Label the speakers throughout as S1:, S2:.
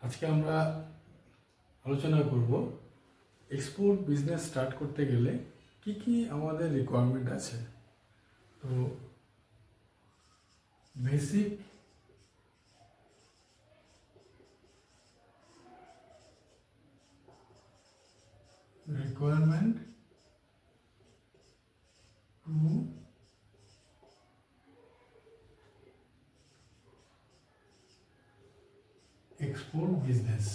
S1: আজকে আমরা আলোচনা করব এক্সপোর্ট বিজনেস স্টার্ট করতে গেলে কি কি আমাদের রিকোয়ারমেন্ট আছে। তো basic requirement to export business.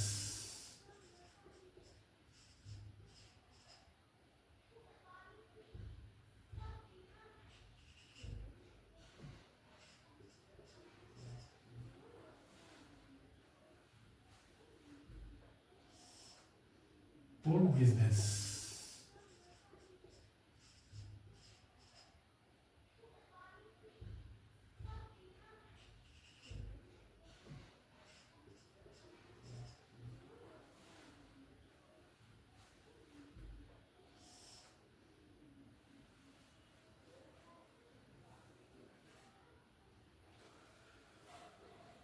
S1: Export business.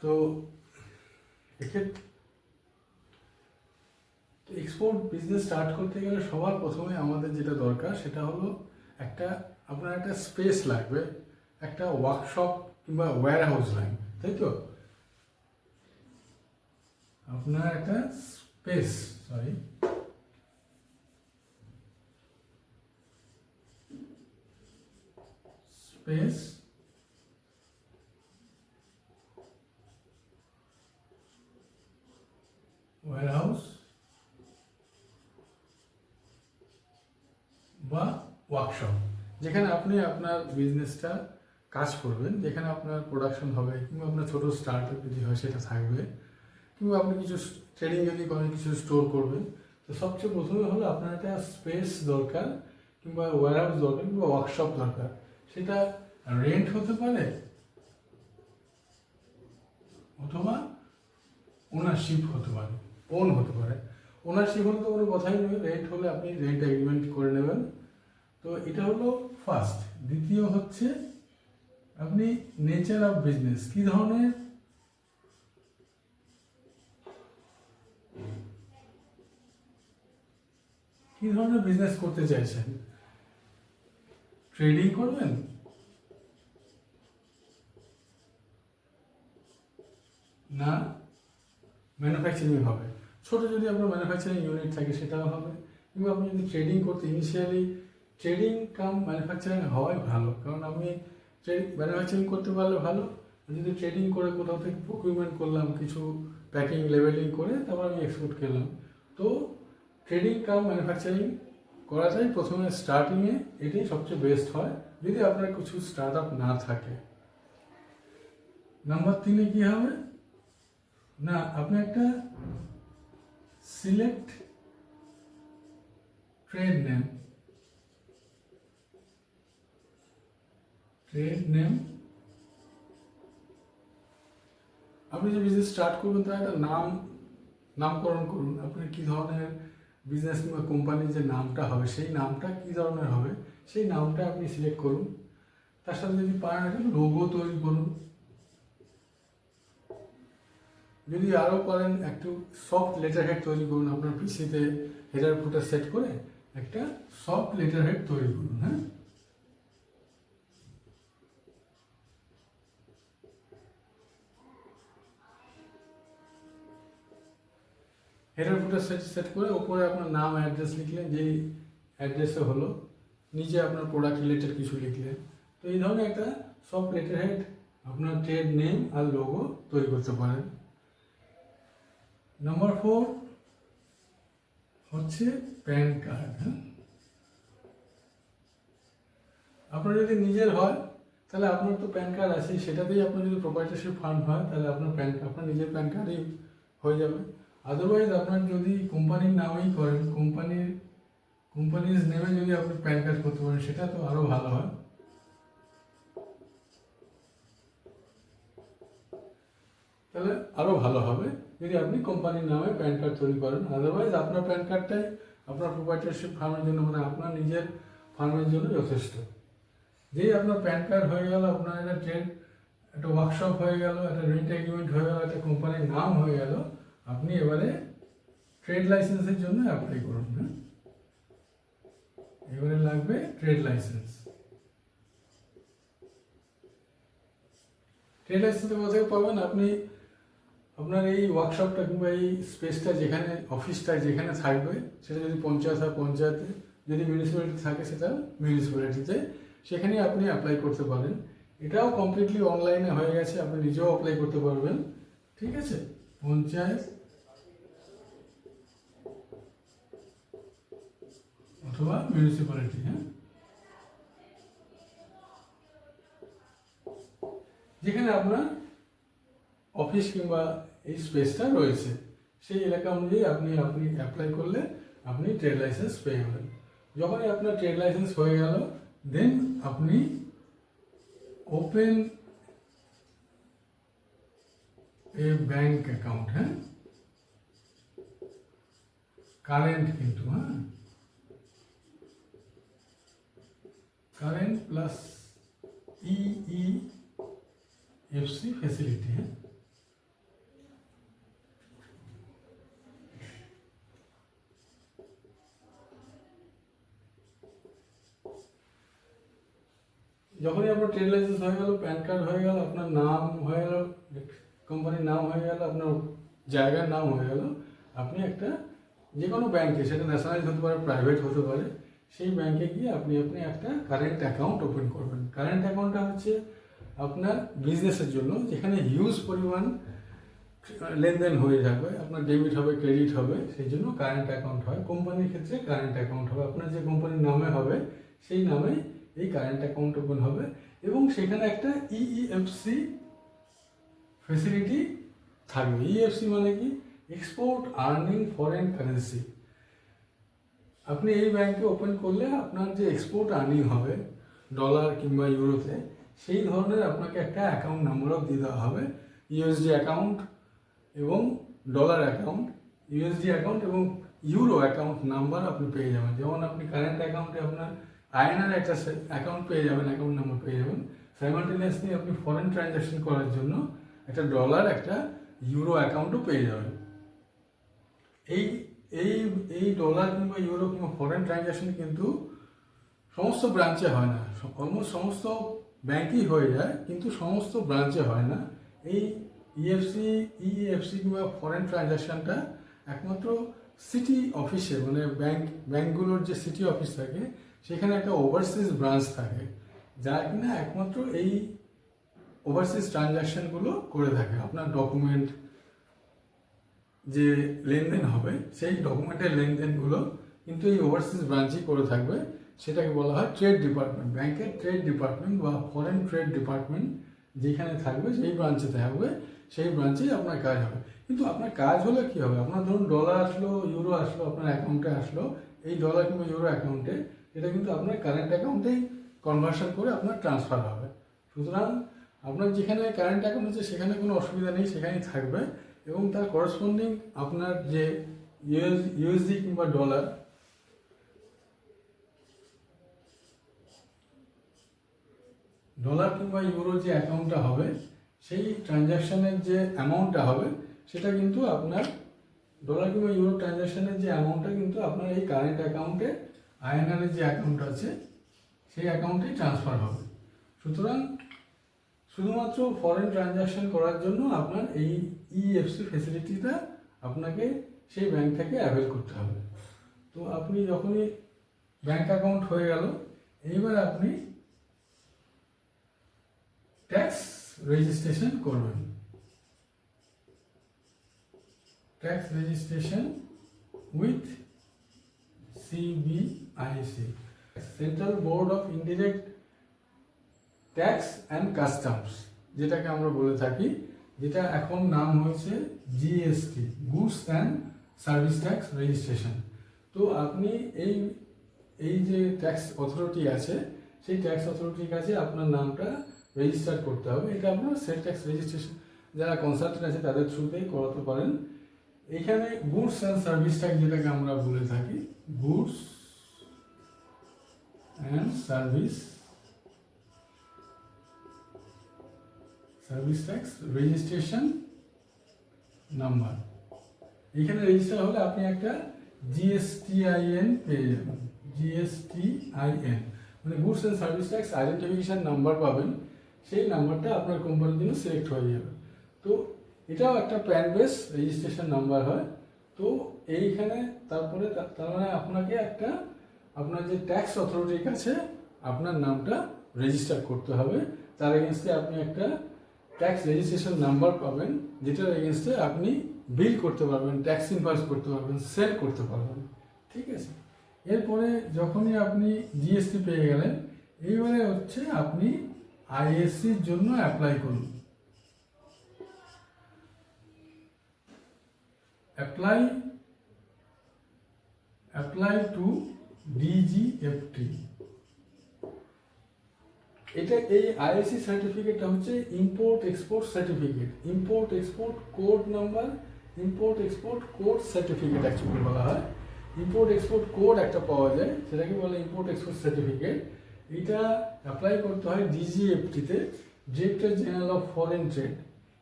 S1: তো এক্ষেত্রে এক্সপোর্ট বিজনেস স্টার্ট করতে গেলে সবার প্রথমে আমাদের যেটা দরকার সেটা হলো আপনার একটা স্পেস লাগবে, একটা ওয়ার্কশপ কিংবা ওয়্যার হাউস লাগবে, তাই তো? আপনার একটা স্পেস ওয়্যারহাউস বা ওয়ার্কশপ, যেখানে আপনি আপনার বিজনেসটা কাজ করবেন, যেখানে আপনার প্রোডাকশন হবে কিংবা আপনার ছোটো স্টার্ট আপ যদি হয় সেটা থাকবে, কিংবা আপনি কিছু ট্রেডিং যদি করেন কিছু স্টোর করবেন। তো সবচেয়ে প্রথমে হলো আপনার একটা স্পেস দরকার, কিংবা ওয়্যারহাউস দরকার, কিংবা ওয়ার্কশপ দরকার। সেটা রেন্ট হতে পারে অথবা ওনারশিপ হতে পারে, হতে পারে। ওনারশিপ হলে তো কোনো কথাই নেই, রেন্ট হলে আপনি রেন্ট এগ্রিমেন্ট করে নেবেন। তো এটা হলো ফার্স্ট। দ্বিতীয় হচ্ছে আপনি নেচার অফ বিজনেস, কী ধরনের বিজনেস করতে চাইছেন। ট্রেডিং করবেন না ম্যানুফ্যাকচারিং হবে। ছোটো যদি আপনার ম্যানুফ্যাকচারিং ইউনিট থাকে সেটাও হবে, কিংবা আপনি যদি ট্রেডিং করতে ইনিশিয়ালি ট্রেডিং কাম ম্যানুফ্যাকচারিং হওয়াই ভালো, কারণ আপনি ম্যানুফ্যাকচারিং করতে পারলে ভালো। যদি ট্রেডিং করে কোথাও থেকে প্রকিউরমেন্ট করলাম, কিছু প্যাকিং লেবেলিং করে তারপর আমি এক্সপোর্ট করলাম, তো ট্রেডিং কাম ম্যানুফ্যাকচারিং করাটাই প্রথমে স্টার্টিংয়ে এটাই সবচেয়ে বেস্ট হয়, যদি আপনার কিছু স্টার্ট আপ না থাকে। নাম্বার 3-এ কী হবে না, আপনি একটা সিলেক্ট ট্রেড নেম আপনি যে বিজনেস স্টার্ট করবেন তার একটা নামকরণ করুন। আপনি কী ধরনের বিজনেস কিংবা কোম্পানির যে নামটা হবে সেই নামটা কী ধরনের হবে সেই নামটা আপনি সিলেক্ট করুন। তার সাথে যদি পারেন একটা লোগো তৈরি করুন। যদি আরও পারেন একটু সফট লেটার হেড তৈরি করুন, আপনার পিসিতে হেডার ফুটার সেট করে একটা সফট লেটার হেড তৈরি করুন। হ্যাঁ, হেডার ফুটার সেট করে ওপরে আপনার নাম অ্যাড্রেস লিখলেন, যেই অ্যাড্রেসে হলো নিচে আপনার প্রোডাক্ট রিলেটেড কিছু লিখলেন। তো এই ধরনের একটা সফট লেটার হেড আপনার ট্রেড নেম আর লোগো তৈরি করতে পারেন। নাম্বার 4 হচ্ছে প্যান কার্ড। হ্যাঁ, আপনার যদি নিজের হয় তাহলে আপনার তো প্যান কার্ড আছে, সেটাতেই আপনার যদি প্রোপ্রাইটারশিপ ফান্ড হয় তাহলে আপনার নিজের প্যান কার্ডই হয়ে যাবে। আদারওয়াইজ আপনার যদি কোম্পানির নামেই করেন, কোম্পানির নেমে যদি আপনি প্যান কার্ড করতে পারেন সেটা তো আরও ভালো হয়। তাহলে আরও ভালো হবে যদি আপনি কোম্পানির নামে প্যান কার্ড তৈরি করেন। আদারওয়াইজ আপনার প্যান কার্ডটাই আপনার প্রোপ্রাইটারশিপ ফার্মের জন্য, মানে আপনার নিজের ফার্মের জন্য যথেষ্ট। যেই আপনার প্যান কার্ড হয়ে গেল, আপনার একটা ওয়ার্কশপ হয়ে গেল, একটা রেন্ট এগ্রিমেন্ট হয়ে গেল, একটা কোম্পানির নাম হয়ে গেল, আপনি এবারে ট্রেড লাইসেন্সের জন্য অ্যাপ্লাই করুন। হ্যাঁ, এবারে লাগবে ট্রেড লাইসেন্স। ট্রেড লাইসেন্সটা কোথায় পাবেন? আপনি আপনার এই ওয়ার্কশপটা কিংবা এই স্পেসটা যেখানে, অফিসটা যেখানে থাকবে, সেটা যদি পঞ্চায়েত হয় পঞ্চায়েতে, যদি মিউনিসিপ্যালিটি থাকে সেটা মিউনিসিপ্যালিটিতে, সেখানে আপনি অ্যাপ্লাই করতে পারেন। এটাও কমপ্লিটলি অনলাইনে হয়ে গেছে, আপনি নিজেও অ্যাপ্লাই করতে পারবেন। ঠিক আছে, পঞ্চায়েত অথবা মিউনিসিপ্যালিটি। হ্যাঁ, যেখানে আপনার অফিস কিংবা এই স্পেসটা রয়েছে, সেই এলাকা অনুযায়ী আপনি অ্যাপ্লাই করলে আপনি ট্রেড লাইসেন্স পেয়ে যাবেন। যখনই আপনার ট্রেড লাইসেন্স হয়ে গেল, দেন আপনি ওপেন এ ব্যাংক অ্যাকাউন্ট। হ্যাঁ, কারেন্ট কিন্তু, হ্যাঁ, কারেন্ট প্লাস EEFC ফ্যাসিলিটি। হ্যাঁ, যখনই আপনার ট্রেড লাইসেন্স হয়ে গেল, প্যান কার্ড হয়ে গেল, আপনার নাম হয়ে গেল, কোম্পানির নাম হয়ে গেল, আপনার জায়গার নাম হয়ে গেল, আপনি একটা যে কোনো ব্যাংকে, সেটা ন্যাশনালাইজ হতে পারে, প্রাইভেট হতে পারে, সেই ব্যাংকে গিয়ে আপনি একটা কারেন্ট অ্যাকাউন্ট ওপেন করবেন। কারেন্ট অ্যাকাউন্টটা হচ্ছে আপনার বিজনেসের জন্য, যেখানে হিউজ পরিমাণ লেনদেন হয়ে যাবে, আপনার ডেবিট হবে, ক্রেডিট হবে, সেই জন্য কারেন্ট অ্যাকাউন্ট হয়। কোম্পানির ক্ষেত্রে কারেন্ট অ্যাকাউন্ট হবে, আপনার যে কোম্পানির নামে হবে সেই নামে এই কারেন্ট অ্যাকাউন্ট ওপেন হবে, এবং সেখানে একটা EEFC ফ্যাসিলিটি থাকবে। EEFC মানে কি? Export earning foreign currency. আপনি এই ব্যাংকে ওপেন করলে আপনার যে এক্সপোর্ট আর্নিং হবে ডলার কিংবা ইউরোতে, সেই ধরনের আপনাকে একটা অ্যাকাউন্ট নাম্বারও দিয়ে দেওয়া হবে। USD অ্যাকাউন্ট এবং ডলার অ্যাকাউন্ট, USD অ্যাকাউন্ট এবং ইউরো অ্যাকাউন্ট নাম্বার আপনি পেয়ে যাবেন। যেমন আপনি কারেন্ট অ্যাকাউন্টে আপনার INR একটা অ্যাকাউন্ট পেয়ে যাবেন, অ্যাকাউন্ট নাম্বার পেয়ে যাবেন। সাইমালটেনিয়াসলি আপনি ফরেন ট্রানজ্যাকশন করার জন্য একটা ডলার, একটা ইউরো অ্যাকাউন্টও পেয়ে যাবেন। এই এই এই ডলার কিংবা ইউরো কিংবা ফরেন ট্রানজ্যাকশন কিন্তু সমস্ত ব্রাঞ্চে হয় না, অলমোস্ট সমস্ত ব্যাংকই হয়ে যায়, কিন্তু সমস্ত ব্রাঞ্চে হয় না। এই EEFC কিংবা ফরেন ট্রানজ্যাকশনটা একমাত্র সিটি অফিসে, মানে ব্যাংকগুলোর যে সিটি অফিস থাকে, সেখানে একটা ওভারসিজ ব্রাঞ্চ থাকে, যা কিনা একমাত্র এই ওভারসিজ ট্রানজ্যাকশনগুলো করে থাকে। আপনার ডকুমেন্ট যে লেনদেন হবে, সেই ডকুমেন্টের লেনদেনগুলো কিন্তু এই ওভারসিজ ব্রাঞ্চই করে থাকবে। সেটাকে বলা হয় ট্রেড ডিপার্টমেন্ট। ব্যাংকের ট্রেড ডিপার্টমেন্ট বা ফরেন ট্রেড ডিপার্টমেন্ট যেখানে থাকবে, সেই ব্রাঞ্চে থাকবে, সেই ব্রাঞ্চেই আপনার কাজ হবে। কিন্তু আপনার কাজ হলে কী হবে? আপনার ধরুন ডলার আসলো, ইউরো আসলো, আপনার অ্যাকাউন্টে আসলো, এই ডলার কিংবা ইউরো অ্যাকাউন্টে, এটা কিন্তু আপনার কারেন্ট অ্যাকাউন্টেই কনভার্সন করে আপনার ট্রান্সফার হবে। সুতরাং আপনার যেখানে কারেন্ট অ্যাকাউন্ট আছে সেখানে কোনো অসুবিধা নেই, সেখানেই থাকবে, এবং তার করসপন্ডিং আপনার যে USD কিংবা ডলার, কিংবা ইউরো যে অ্যাকাউন্টটা হবে, সেই ট্রানজ্যাকশনের যে অ্যামাউন্টটা হবে, সেটা কিন্তু আপনার ডলার কিংবা ইউরো ট্রানজ্যাকশনের যে অ্যামাউন্টটা কিন্তু আপনার এই কারেন্ট অ্যাকাউন্টে, INR এর যে অ্যাকাউন্ট আছে সেই অ্যাকাউন্টেই ট্রান্সফার হবে। সুতরাং শুধুমাত্র ফরেন ট্রানজ্যাকশন করার জন্য আপনার এই EEFC ফ্যাসিলিটিটা আপনাকে সেই ব্যাংক থেকে অ্যাভেল করতে হবে। তো আপনি যখনই ব্যাংক অ্যাকাউন্ট হয়ে গেল, এইবার আপনি ট্যাক্স রেজিস্ট্রেশন করবেন। Tax registration with CBIC, central board of indirect tax and customs, যেটাকে আমরা বলে থাকি, যেটা এখন নাম হয়েছে GST, goods and service tax registration. তো আপনি এই যে ট্যাক্স অথরিটি আছে, সেই ট্যাক্স অথরিটির কাছে আপনার নামটা রেজিস্টার করতে হবে। এটা আপনার সেল ট্যাক্স রেজিস্ট্রেশন যারা কনসালটেন্ট আছে তাদের থ্রুতেই করাতে পারেন। এখানে গুডস অ্যান্ড সার্ভিস ট্যাক্স, যেটাকে আমরা বলে থাকি, goods and service tax registration number, এইখানে রেজিস্টার হলে আপনি একটা জিএসটিআইএন পেয়ে যাবেন। জিএসটিআইএন মানে goods and service tax identification number পাবেন, সেই নাম্বারটা আপনার কোম্পানির জন্য সিলেক্ট হয়ে যাবে। তো এটাও একটা প্যান বেস রেজিস্ট্রেশন নাম্বার হয়। তো এইখানে তারপরে তার মানে আপনাকে একটা আপনার যে ট্যাক্স অথরিটির কাছে আপনার নামটা রেজিস্টার করতে হবে। তার এগেনস্টে আপনি একটা ট্যাক্স রেজিস্ট্রেশন নাম্বার পাবেন, যেটার এগেনস্টে আপনি বিল করতে পারবেন, ট্যাক্স ইনভয়েস করতে পারবেন, সেল করতে পারবেন। ঠিক আছে, এরপরে যখনই আপনি জিএসটি পেয়ে গেলেন, এইবারে হচ্ছে আপনি আইএসসির জন্য অ্যাপ্লাই করুন। Apply to DGFT. এটা এই আইএসসি সার্টিফিকেটটা হচ্ছে import export certificate, import export code number, import export code certificate actually বলা হয়। ইম্পোর্ট এক্সপোর্ট কোড একটা পাওয়া যায়, সেটাকে বলে ইম্পোর্ট এক্সপোর্ট সার্টিফিকেট। এটা অ্যাপ্লাই করতে হয় ডিজিএফটিতে, director general of foreign trade.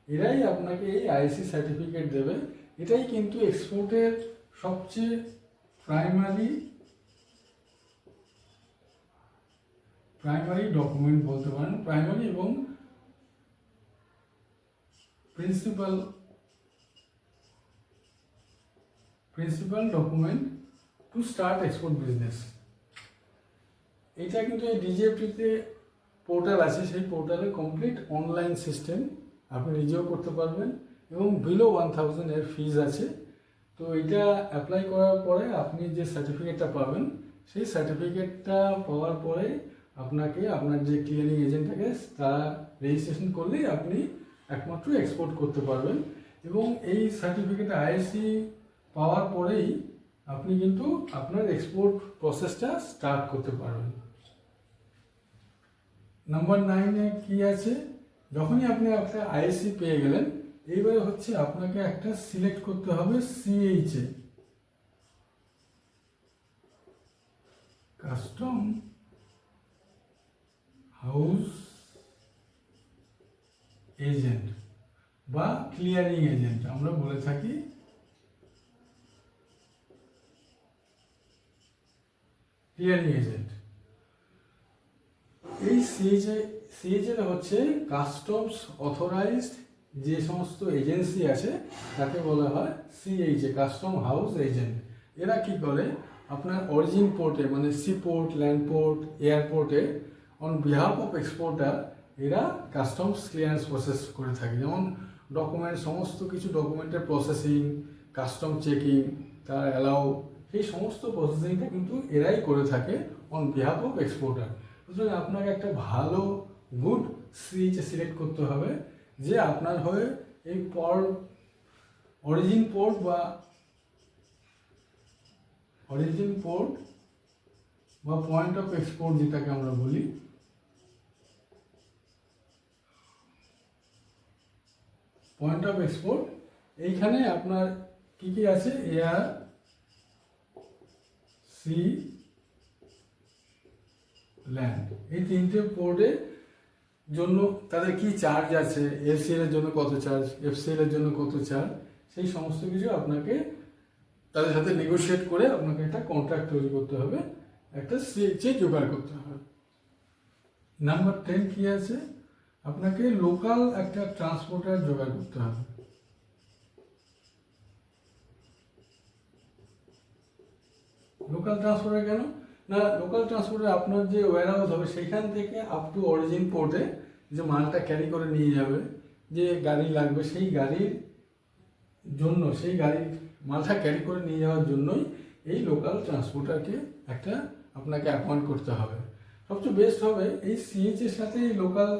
S1: এরাই আপনাকে এই আইএসসি সার্টিফিকেট দেবে। এটাই কিন্তু এক্সপোর্টের সবচেয়ে প্রাইমারি ডকুমেন্ট বলতে পারেন, প্রাইমারি এবং principal document to start export business. এটা কিন্তু এই ডিজিএফটিতে পোর্টাল আছে, সেই পোর্টালে কমপ্লিট অনলাইন সিস্টেম, আপনি নিজেও করতে পারবেন এবং বিলো 1000 এর ফিজ আছে। তো এটা অ্যাপ্লাই করার পরে আপনি যে সার্টিফিকেটটা পাবেন, সেই সার্টিফিকেটটা পাওয়ার পরে আপনাকে আপনার যে ক্লিয়ারিং এজেন্ট থাকে তারা রেজিস্ট্রেশন করলেই আপনি একমাত্র এক্সপোর্ট করতে পারবেন। এবং এই সার্টিফিকেট আইএসসি পাওয়ার পরেই আপনি কিন্তু আপনার এক্সপোর্ট প্রসেসটা স্টার্ট করতে পারবেন। নাম্বার 9-এ কি আছে, যখনই আপনি একটা আইএসসি পেয়ে গেলেন, এইবারে হচ্ছে আপনাকে একটা সিলেক্ট করতে হবে সিএইচএ, কাস্টম হাউস এজেন্ট বা ক্লিয়ারিং এজেন্ট আমরা বলে থাকি। ক্লিয়ারিং এজেন্ট, এই সিএইচএ হচ্ছে কাস্টমস অথরাইজড যে সমস্ত এজেন্সি আছে তাকে বলা হয় সিএইচএ, কাস্টম হাউস এজেন্ট। এরা কি করে, আপনার অরিজিন পোর্টে মানে সি পোর্ট, ল্যান্ড পোর্ট, এয়ারপোর্টে অন বিহাফ অফ এক্সপোর্টার এরা কাস্টমস ক্লিয়ারেন্স প্রসেস করে থাকে। যেমন ডকুমেন্ট, সমস্ত কিছু ডকুমেন্টের প্রসেসিং, কাস্টম চেকিং, তার অ্যালাউ, এই সমস্ত প্রসেসিংটা কিন্তু এরাই করে থাকে অন বিহাফ অফ এক্সপোর্টার। সুতরাং আপনাকে একটা ভালো গুড সিএইচএ সিলেক্ট করতে হবে যে আপনার হয়ে এই অরিজিন পোর্ট বা পয়েন্ট অফ এক্সপোর্ট যেটাকে আমরা বলি, পয়েন্ট অফ এক্সপোর্ট, এইখানে আপনার কি কি আছে, এয়ার, সি, ল্যান্ড, এই তিনটে পোর্টের জন্য তাদের কি চার্জ আছে, এলসিএল এর জন্য কত চার্জ, এফসিএল এর জন্য কত চার্জ, সেই সমস্ত কিছু আপনাকে তাদের সাথে নেগোশিয়েট করে আপনাকে একটা কন্ট্রাক্ট তৈরি করতে হবে, একটা সিএইচএ জোগাড় করতে হবে। নাম্বার 10 কি আছে, আপনাকে লোকাল একটা ট্রান্সপোর্টার জোগাড় করতে হবে। লোকাল ট্রান্সপোর্টার কেন না, লোকাল ট্রান্সপোর্টার আপনার যে ওয়্যারহাউস হবে সেখান থেকে আপ টু অরিজিন পোর্টে যে মালটা ক্যারি করে নিয়ে যাবে, যে গাড়ি লাগবে সেই গাড়ির জন্য, সেই গাড়ির মালটা ক্যারি করে নিয়ে যাওয়ার জন্যই এই লোকাল ট্রান্সপোর্টারকে একটা আপনাকে অ্যাপয়েন্ট করতে হবে। সবচেয়ে বেস্ট হবে এই সিএইচের সাথে এই লোকাল,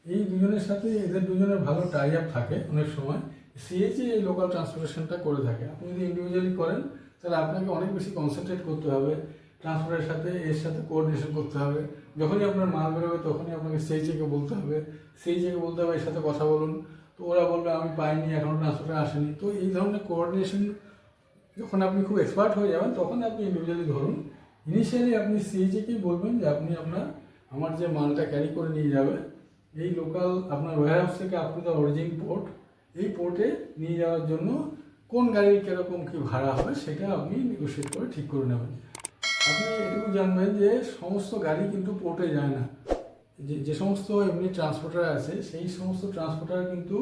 S1: এই দুজনের সাথে এদের দুজনের ভালো টাই আপ থাকে। অনেক সময় সিএইচে এই লোকাল ট্রান্সপোর্টেশনটা করে থাকে। আপনি যদি ইন্ডিভিজুয়ালি করেন তাহলে আপনাকে অনেক বেশি কনসেন্ট্রেট করতে হবে, ট্রান্সপোর্টের সাথে এর সাথে কোঅর্ডিনেশন করতে হবে। যখনই আপনার মাল বেরোবে তখনই আপনাকে সিএইচকে বলতে হবে, এর সাথে কথা বলুন, তো ওরা বলবে আমি পাইনি, এখনও ট্রান্সপোর্টার আসেনি। তো এই ধরনের কোঅর্ডিনেশন যখন আপনি খুব এক্সপার্ট হয়ে যাবেন তখন আপনি ইন্ডিভিজুয়ালি ধরুন। ইনিশিয়ালি আপনি সিএইচকেই বলবেন যে আপনি আমার যে মালটা ক্যারি করে নিয়ে যাবে এই লোকাল আপনার ওয়্যারহাউস থেকে আপনি দ্য অরিজিন পোর্ট, এই পোর্টে নিয়ে যাওয়ার জন্য কোন গাড়ির কীরকম কী ভাড়া হবে সেটা আপনি নেগোশিয়েট করে ঠিক করে নেবেন। আপনি এটুকু জানবেন যে সমস্ত গাড়ি কিন্তু পোর্টে যায় না। যে সমস্ত এমনি ট্রান্সপোর্টার আছে সেই সমস্ত ট্রান্সপোর্টার কিন্তু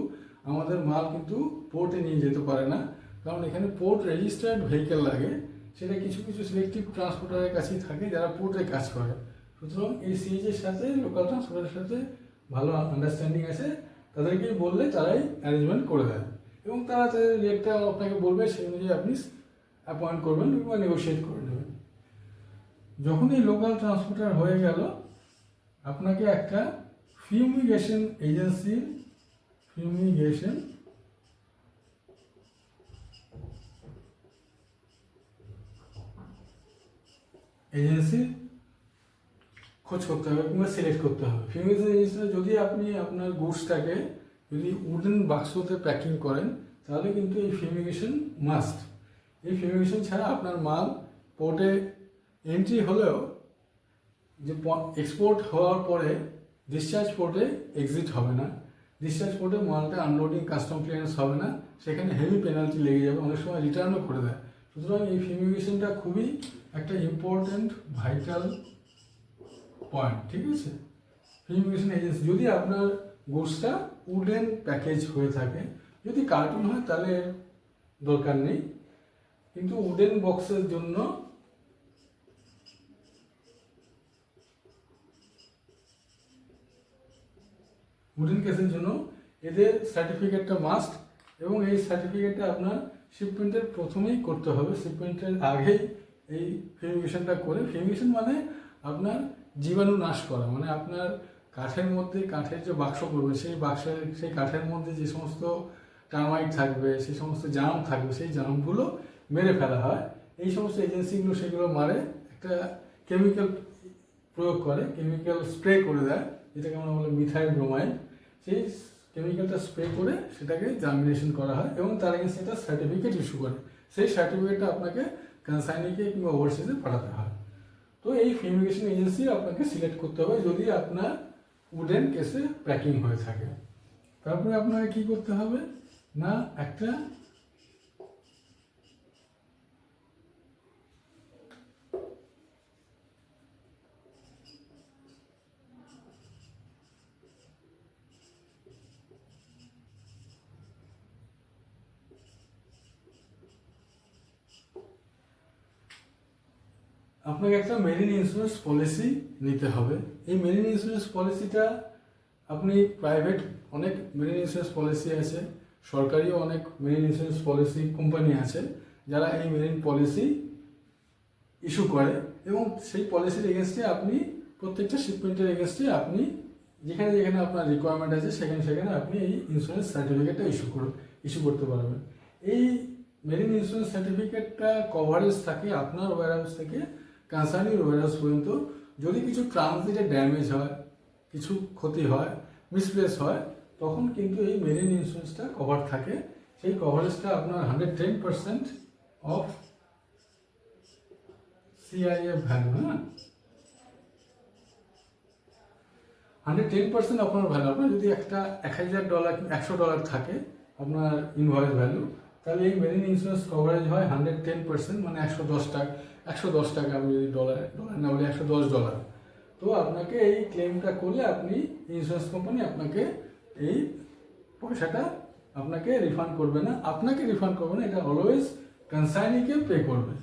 S1: আমাদের মাল কিন্তু পোর্টে নিয়ে যেতে পারে না, কারণ এখানে পোর্ট রেজিস্টার্ড ভেহিকেল লাগে। সেটা কিছু কিছু সিলেক্টিভ ট্রান্সপোর্টারের কাছেই থাকে যারা পোর্টে কাজ করে। সুতরাং এই সিএইচের সাথে লোকাল ট্রান্সপোর্টারের সাথে ভালো আন্ডারস্ট্যান্ডিং আছে, তাদেরকেই বললে তারাই অ্যারেঞ্জমেন্ট করে দেয় এবং তারা তাদের রেটটা আপনাকে বলবে, সেই অনুযায়ী আপনি অ্যাপয়েন্ট করবেন বা নেগোশিয়েট করে নেবেন। যখন এই লোকাল ট্রান্সপোর্টার হয়ে গেল, আপনাকে একটা ফিউমিগেশন এজেন্সির খোঁজ করতে হবে কিংবা সিলেক্ট করতে হবে। ফিউমিগেশন এজেন্সিটা যদি আপনি আপনার গুডসটাকে যদি উডেন বাক্সতে প্যাকিং করেন, তাহলে কিন্তু এই ফিউমিগেশন মাস্ট। এই ফিউমিগেশন ছাড়া আপনার মাল পোর্টে এন্ট্রি হলেও যে এক্সপোর্ট হওয়ার পরে ডিসচার্জ পোর্টে এক্সিট হবে না, ডিসচার্জ পোর্টে মালটা আনলোডিং কাস্টম ক্লিয়ারেন্স হবে না, সেখানে হেভি পেনাল্টি লেগে যাবে, অনেক সময় রিটার্নও করে দেয়। সুতরাং এই ফিউমিগেশনটা খুবই একটা ইম্পর্ট্যান্ট ভাইটাল পয়েন্ট, ঠিক আছে। ফিউমিগেশন এজেন্সি যদি আপনার গুডসটা উডেন প্যাকেজ হয়ে থাকে, যদি কার্টুন হয় তাহলে দরকার নেই, কিন্তু উডেন বক্সের জন্য উডেন কেসের জন্য এদের সার্টিফিকেটটা মাস্ট, এবং এই সার্টিফিকেটটা আপনার শিপমেন্টের প্রথমেই করতে হবে। শিপমেন্টের আগেই এই ফিউমিগেশনটা করে, ফিউমিগেশন মানে আপনার জীবাণু নাশ করা, মানে আপনার কাঠের মধ্যে কাঠের যে বাক্স করবে সেই কাঠের মধ্যে যে সমস্ত টার্মাইট থাকবে, সেই সমস্ত জার্ম থাকবে, সেই জার্মগুলো মেরে ফেলা হয়। এই সমস্ত এজেন্সিগুলো সেগুলো মারে, একটা কেমিক্যাল প্রয়োগ করে, কেমিক্যাল স্প্রে করে দেয়, যেটাকে আমরা বলি মিথাইল ব্রোমাইড। সেই কেমিক্যালটা স্প্রে করে সেটাকে জার্মিনেশন করা হয় এবং তার এগেন্সে একটা সার্টিফিকেট ইস্যু করে। সেই সার্টিফিকেটটা আপনাকে কনসাইনিকে কিংবা ওভারসিজে পাঠাতে হয়। তো এই ফিউমিগেশন এজেন্সি আপনাকে সিলেক্ট করতে হবে যদি আপনার উডেন কেসে প্যাকিং হয়ে থাকে। তারপরে আপনাকে কি করতে হবে না, একটা আপনাকে একটা মেরিন ইন্স্যুরেন্স পলিসি নিতে হবে। এই মেরিন ইন্স্যুরেন্স পলিসিটা আপনি প্রাইভেট অনেক মেরিন ইন্স্যুরেন্স পলিসি আছে, সরকারিও অনেক মেরিন ইন্স্যুরেন্স পলিসি কোম্পানি আছে যারা এই মেরিন পলিসি ইস্যু করে, এবং সেই পলিসির এগেনস্টে আপনি প্রত্যেকটা শিপমেন্টের এগেনস্টে আপনি যেখানে যেখানে আপনার রিকোয়ারমেন্ট আছে সেখানে সেখানে আপনি এই ইন্স্যুরেন্স সার্টিফিকেটটা ইস্যু করতে পারবেন। এই মেরিন ইন্স্যুরেন্স সার্টিফিকেটটা কভারেজ থাকে আপনার ওয়্যারহাউস থেকে কনসার্নিং ওয়্যারহাউস পর্যন্ত। যদি কিছু ট্রানজিটে ড্যামেজ হয়, কিছু ক্ষতি হয়, মিসপ্লেস হয়, তখন কিন্তু এই মেরিন ইন্স্যুরেন্সটা কভার থাকে। সেই কভারেজটা আপনার 110% অফ সিআইএফ ভ্যালু, হ্যাঁ, 110% আপনার ভ্যালু। আপনার যদি একটা $1000 $100 থাকে আপনার ইনভয়েস ভ্যালু, তাহলে এই মেরিন ইন্স্যুরেন্স কভারেজ হয় 110%, মানে 110 টাকা আমি যদি ডলার না বলি $110। তো আপনাকে এই ক্লেমটা করলে আপনি ইন্স্যুরেন্স কোম্পানি আপনাকে এই পয়সাটা আপনাকে রিফান্ড করবে না, এটা অলওয়েজ কনসাইনিকে পে করবে।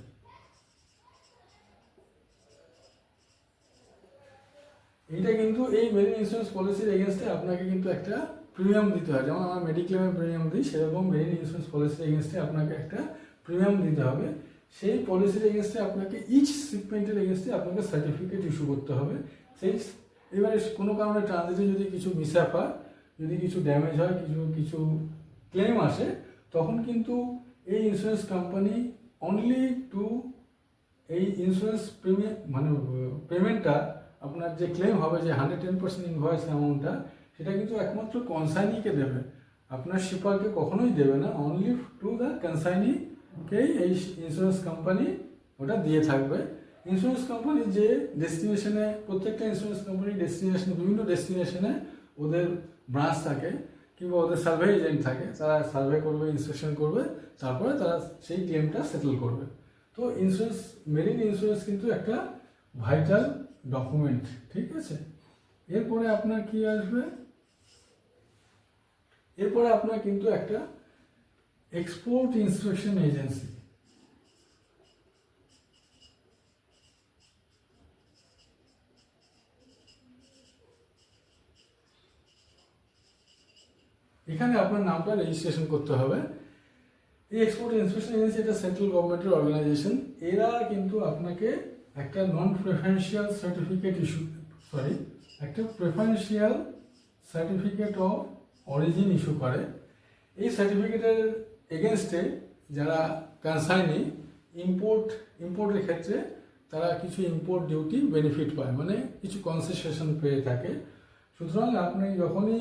S1: এইটা কিন্তু এই মেরিন ইন্স্যুরেন্স পলিসির এগেনস্টে আপনাকে কিন্তু একটা প্রিমিয়াম দিতে হয়। যেমন আমরা মেডিক্লেমের প্রিমিয়াম দিই, সেরকম মেরিন ইন্স্যুরেন্স পলিসির এগেনস্টে আপনাকে একটা প্রিমিয়াম দিতে হবে। সেই পলিসির এগেনস্টে আপনাকে ইচ শিপমেন্টের এগেনস্টে আপনাকে সার্টিফিকেট ইস্যু করতে হবে। এবারে কোনো কারণে ট্রানজিটে যদি কিছু মিসঅ্যাপ হয়, যদি কিছু ড্যামেজ হয়, কিছু ক্লেম আসে, তখন কিন্তু এই ইন্স্যুরেন্স কোম্পানি অনলি টু এই ইন্স্যুরেন্স প্রিমিয়াম মানে পেমেন্টটা আপনার যে ক্লেম হবে, যে 110% ইনভয়েস অ্যামাউন্টটা, সেটা কিন্তু একমাত্র কনসাইনিকে দেবে, আপনার শিপারকে কখনোই দেবে না। অনলি টু দ্য কনসাইনিকেই এই ইন্স্যুরেন্স কোম্পানি ওটা দিয়ে থাকবে। ইন্স্যুরেন্স কোম্পানি যে ডেস্টিনেশনে, প্রত্যেকটা ইন্স্যুরেন্স কোম্পানি বিভিন্ন ডেস্টিনেশনে ওদের ব্রাঞ্চ থাকে, কিংবা ওদের সার্ভে এজেন্ট থাকে, তারা সার্ভে করবে, ইন্সপেকশন করবে, তারপরে তারা সেই ক্লেমটা সেটেল করবে। তো ইন্স্যুরেন্স, মেরিন ইন্স্যুরেন্স কিন্তু একটা ভাইটাল ডকুমেন্ট, ঠিক আছে। এরপরে আপনার কি আসবে, এরপরে আপনার কিন্তু একটা এক্সপোর্ট ইন্সপেকশন এজেন্সি। এখানে আপনার নামটা রেজিস্ট্রেশন করতে হবে। এই এক্সপোর্ট ইন্সপেকশন এজেন্সি এটা সেন্ট্রাল গভর্নমেন্টের অর্গানাইজেশন। এরা কিন্তু আপনাকে একটা নন প্রেফারেন্সিয়াল সার্টিফিকেট একটা preferential certificate of origin issue করে। এই সার্টিফিকেটের এগেনস্টে যারা কনসাইনি ইম্পোর্টের ক্ষেত্রে তারা কিছু ইম্পোর্ট ডিউটি বেনিফিট পায়, মানে কিছু কনসেশন পেয়ে থাকে। সুতরাং আপনি যখনই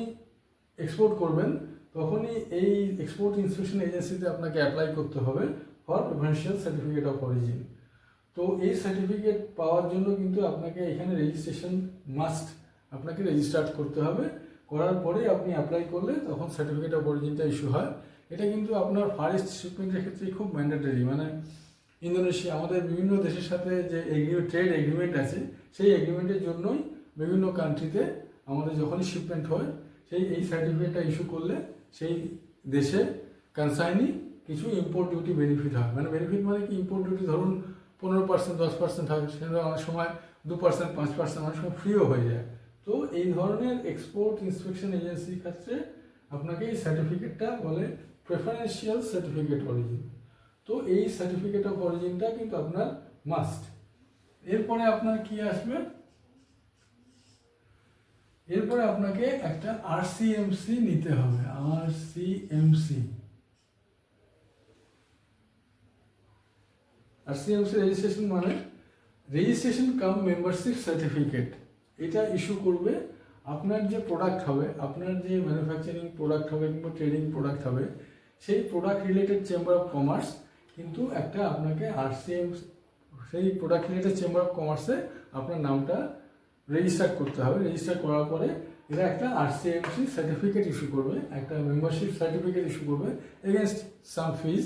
S1: এক্সপোর্ট করবেন তখনই এই এক্সপোর্ট ইন্সপেকশন এজেন্সিতে আপনাকে অ্যাপ্লাই করতে হবে for preferential certificate of origin. তো এই সার্টিফিকেট পাওয়ার জন্য কিন্তু আপনাকে এখানে রেজিস্ট্রেশন মাস্ট, আপনাকে রেজিস্টার্ড করতে হবে। করার পরে আপনি অ্যাপ্লাই করলে তখন সার্টিফিকেট অফ অরিজিনটা ইস্যু হয়। এটা কিন্তু আপনার ফরেস্ট শিপমেন্টের ক্ষেত্রে খুব ম্যান্ডেটরি, মানে ইন্দোনেশিয়া, আমাদের বিভিন্ন দেশের সাথে যে ট্রেড এগ্রিমেন্ট আছে, সেই এগ্রিমেন্টের জন্যই বিভিন্ন কান্ট্রিতে আমাদের যখনই শিপমেন্ট হয় এই সার্টিফিকেটটা ইস্যু করলে সেই দেশে কনসাইনি কিছু ইম্পোর্ট ডিউটি বেনিফিট হয়। মানে বেনিফিট মানে কি, ইম্পোর্ট ডিউটি ধরুন 15%, 10% হয়, সেটা অনেক সময় 2%, 5%, অনেক সময় ফ্রিও হয়ে যায়। তো এই ধরনের এক্সপোর্ট ইন্সপেকশন এজেন্সির ক্ষেত্রে আপনাকে এই সার্টিফিকেটটা বলে প্রেফারেন্সিয়াল সার্টিফিকেট অরিজিন। তো এই সার্টিফিকেট অফ অরিজিনটা কিন্তু আপনার মাস্ট। এরপরে আপনার কি আসবে, এরপরে আপনাকে একটা আরসিএমসি নিতে হবে। আরসিএমসি রেজিস্ট্রেশন মানে রেজিস্ট্রেশন কাম মেম্বারশিপ সার্টিফিকেট। এটা ইস্যু করবে আপনার যে প্রোডাক্ট হবে, আপনার যে ম্যানুফ্যাকচারিং প্রোডাক্ট হবে কিংবা ট্রেডিং প্রোডাক্ট হবে, সেই product related chamber of commerce কিন্তু একটা আপনাকে সেই প্রোডাক্ট রিলেটেড চেম্বার অফ কমার্সে আপনার নামটা রেজিস্টার করতে হবে। রেজিস্টার করার পরে এরা একটা আরসিএমসি সার্টিফিকেট ইস্যু করবে, একটা মেম্বারশিপ সার্টিফিকেট ইস্যু করবে এগেনস্ট সাম ফিজ।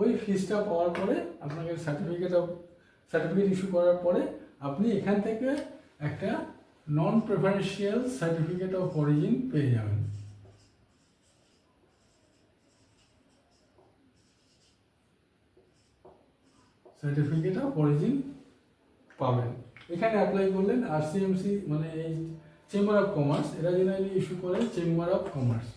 S1: ওই ফিজটা পাওয়ার পরে আপনাকে সার্টিফিকেট ইস্যু করার পরে আপনি এখান থেকে একটা নন প্রেফারেন্সিয়াল সার্টিফিকেট অফ অরিজিন পেয়ে যাবেন। সার্টিফিকেট অফ অরিজিন পাবেন, এখানে অ্যাপ্লাই করলেন। আরসিএমসি মানে এই চেম্বার অফ কমার্স, এরা জেনারেলি ইস্যু করে চেম্বার অফ কমার্স।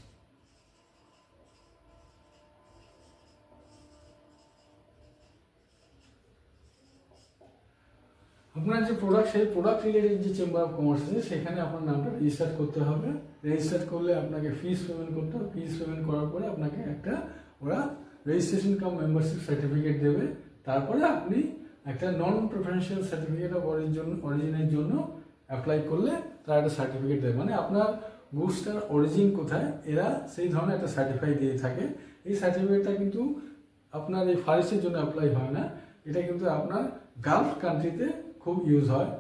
S1: আপনার যে প্রোডাক্ট, সেই প্রোডাক্ট রিলেটেড যে চেম্বার অফ কমার্স আছে সেখানে আপনার নামটা রেজিস্টার করতে হবে। রেজিস্টার করলে আপনাকে ফিস পেমেন্ট করতে হবে। ফিস পেমেন্ট করার পরে আপনাকে একটা ওরা রেজিস্ট্রেশন কাম মেম্বারশিপ সার্টিফিকেট দেবে। তারপরে আপনি একটা নন প্রেফারেন্সিয়াল সার্টিফিকেট অফ অরিজিনের জন্য অ্যাপ্লাই করলে তারা একটা সার্টিফিকেট দেবে, মানে আপনার গুডসটার অরিজিন কোথায় এরা সেই ধরনের একটা সার্টিফাই দিয়ে থাকে। এই সার্টিফিকেটটা কিন্তু আপনার এই ফারেস্টের জন্য অ্যাপ্লাই হয় না, এটা কিন্তু আপনার গালফ কান্ট্রিতে খুব ইউজ হয়।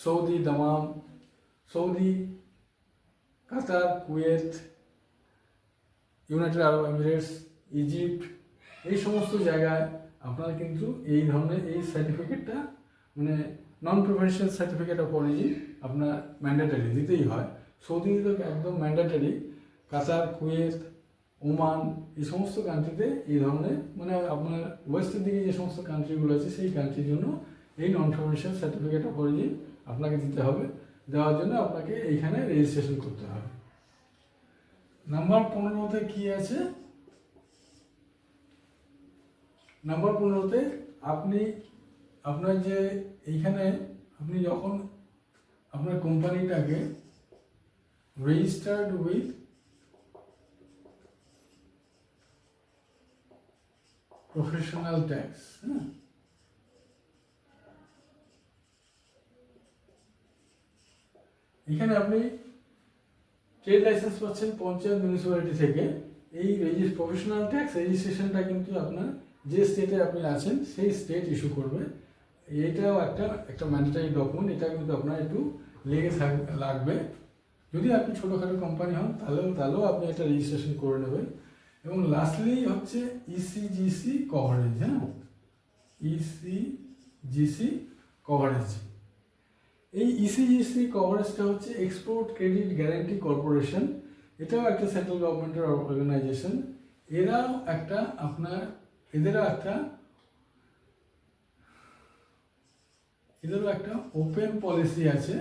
S1: Saudi, Dammam, Saudi, Qatar, Kuwait, United Arab Emirates, Egypt, এই সমস্ত জায়গায় আপনার কিন্তু এই ধরনের এই সার্টিফিকেটটা মানে নন প্রেফারেন্সিয়াল সার্টিফিকেট অফ অরিজিন আপনার ম্যান্ডেটরি দিতেই হয়। সৌদিতে তো একদম ম্যান্ডেটরি। কাতার, কুয়েত, ওমান, এই সমস্ত কান্ট্রিতে এই ধরনের, মানে আপনার ওয়েস্টের দিকে যে সমস্ত কান্ট্রিগুলো আছে সেই কান্ট্রির জন্য এই নন প্রেফারেন্সিয়াল সার্টিফিকেট অফ অরিজিন আপনাকে দিতে হবে। দেওয়ার জন্য আপনাকে এইখানে রেজিস্ট্রেশন করতে হবে। নাম্বার 15তে কি আছে, নাম্বার 15তে আপনি আপনার যে এইখানে আপনি যখন আপনার কোম্পানিটাকে রেজিস্টার্ড উইথ প্রফেশনাল ট্যাক্স, এখানে আপনি ট্রেড লাইসেন্স পাচ্ছেন পঞ্চায়েত মিউনিসিপ্যালিটি থেকে। এই প্রফেশনাল ট্যাক্স রেজিস্ট্রেশনটা কিন্তু আপনার যে স্টেটে আপনি আছেন সেই স্টেট ইস্যু করবে। এইটাও একটা ম্যান্ডেটরি ডকুমেন্ট, এটা কিন্তু আপনার একটু লাগবে। যদি আপনি ছোটোখাটো কোম্পানি হন তাহলেও আপনি এটা রেজিস্ট্রেশন করে নেবেন। এবং লাস্টলি হচ্ছে ইসিজিসি কভারেজ, হ্যাঁ, ইসিজিসি কভারেজ। এই ইসিজিসি কভারেজটা হচ্ছে এক্সপোর্ট ক্রেডিট গ্যারান্টি কর্পোরেশন, এটাও একটা সেন্ট্রাল গভর্নমেন্টের অর্গানাইজেশন। এরাও একটা এদেরও একটা ওপেন পলিসি আছে,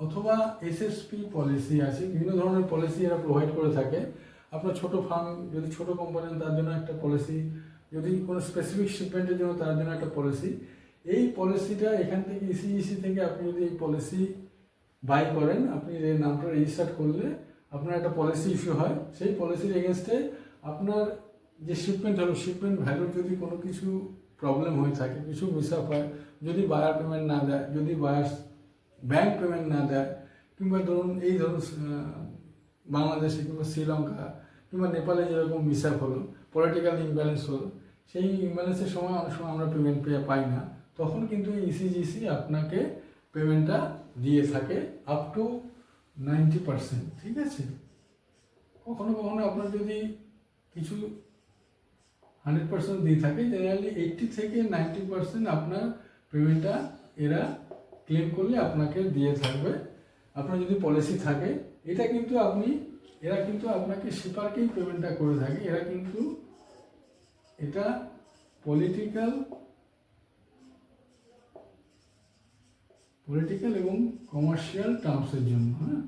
S1: অথবা এসএসপি পলিসি আছে। বিভিন্ন ধরনের পলিসি এরা প্রোভাইড করে থাকে। আপনার ছোট ফার্ম যদি ছোট কোম্পানি তার জন্য একটা পলিসি, যদি কোনো স্পেসিফিক শিপমেন্টের জন্য তার জন্য একটা পলিসি। এই পলিসিটা এখান থেকে ইসিজিসি থেকে আপনি যদি এই পলিসি বাই করেন, আপনি এই নামটা রেজিস্টার করলে আপনার একটা পলিসি ইস্যু হয়। সেই পলিসির এগেনস্টে আপনার যে শিপমেন্ট হলো, শিপমেন্ট ভ্যালুর যদি কোনো কিছু প্রবলেম হয়ে থাকে, কিছু মিস আপ হয়, যদি বায়ার পেমেন্ট না দেয়, যদি বায়ার ব্যাংক পেমেন্ট না দেয়, কিংবা ধরুন বাংলাদেশে কিংবা শ্রীলঙ্কা কিংবা নেপালে যেরকম মিস আপ হলো, পলিটিক্যাল ইমব্যালেন্স হলো, সেই ইমব্যালেন্সের সময় অনেক সময় আমরা পেমেন্ট পাই না, তখন কিন্তু ইসিজিসি আপনাকে পেমেন্টটা দিয়ে থাকে আপ টু 90%, ঠিক আছে। কখনো কখনো আপনার যদি কিছু 100% দিয়ে থাকে, জেনারেলি 80 থেকে 90% আপনার পেমেন্টটা এরা ক্লেম করলে আপনাকে দিয়ে থাকবে, আপনার যদি পলিসি থাকে। এরা কিন্তু আপনাকে শিপারকেই পেমেন্টটা করে থাকে। এরা কিন্তু এটা পলিটিক্যাল এবং কমার্শিয়াল টার্মসের জন্য, হ্যাঁ।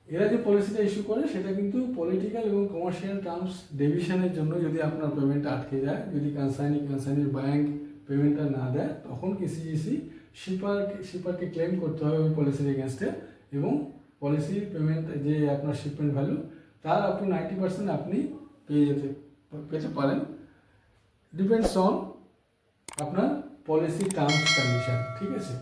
S1: এরা যে পলিসিটা ইস্যু করে সেটা কিন্তু পলিটিক্যাল এবং কমার্শিয়াল টার্মস ডেভিশনের জন্য। যদি আপনার পেমেন্টটা আটকে যায়, যদি কনসার্নির ব্যাংক পেমেন্টটা না দেয়, তখন ইসিজিসি শিপারকে ক্লেম করতে হবে ওই পলিসির এগেনস্টে, এবং পলিসির পেমেন্ট যে আপনার শিপমেন্ট ভ্যালু তার আপ টু 90% আপনি পেতে পারেন। ডিপেন্ডস অন আপনার পলিসি টার্মস কন্ডিশন, ঠিক আছে।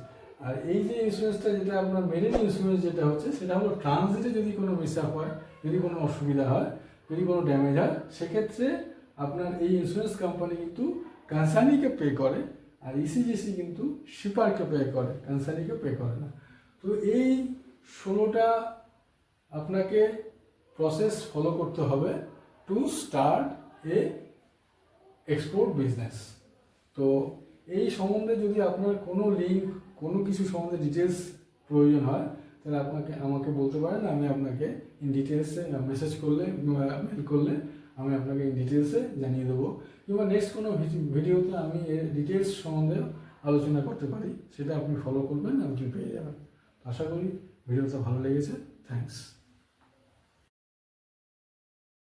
S1: আর এই যে ইন্স্যুরেন্সটা, যেটা আপনার মেরিন ইন্স্যুরেন্স যেটা হচ্ছে, সেটা হলো ট্রানজিটে যদি কোনো মিস আপ হয়, যদি কোনো অসুবিধা হয়, যদি কোনো ড্যামেজ হয়, সেক্ষেত্রে আপনার এই ইন্স্যুরেন্স কোম্পানি কিন্তু কনসার্নিকে পে করে, আর ইসিজিসি কিন্তু শিপারকে পে করে, কনসার্নিকে পে করে না। তো এই 16টা আপনাকে প্রসেস ফলো করতে হবে to start A export business. তো এই সম্বন্ধে যদি আপনার কোনো লিঙ্ক, কোনো কিছু সম্বন্ধে ডিটেলস প্রয়োজন হয়, তাহলে আমাকে বলতে পারেন। আমি আপনাকে ইন ডিটেলসে মেসেজ করলে, মেল করলে আমি আপনাকে ইন ডিটেলসে জানিয়ে দেবো, কিংবা নেক্সট কোনো ভিডিওতে আমি এর ডিটেলস সম্বন্ধে আলোচনা করতে পারি, সেটা আপনি ফলো করবেন, আপনি পেয়ে যাবেন। আশা করি ভিডিওটা ভালো লেগেছে। থ্যাংকস।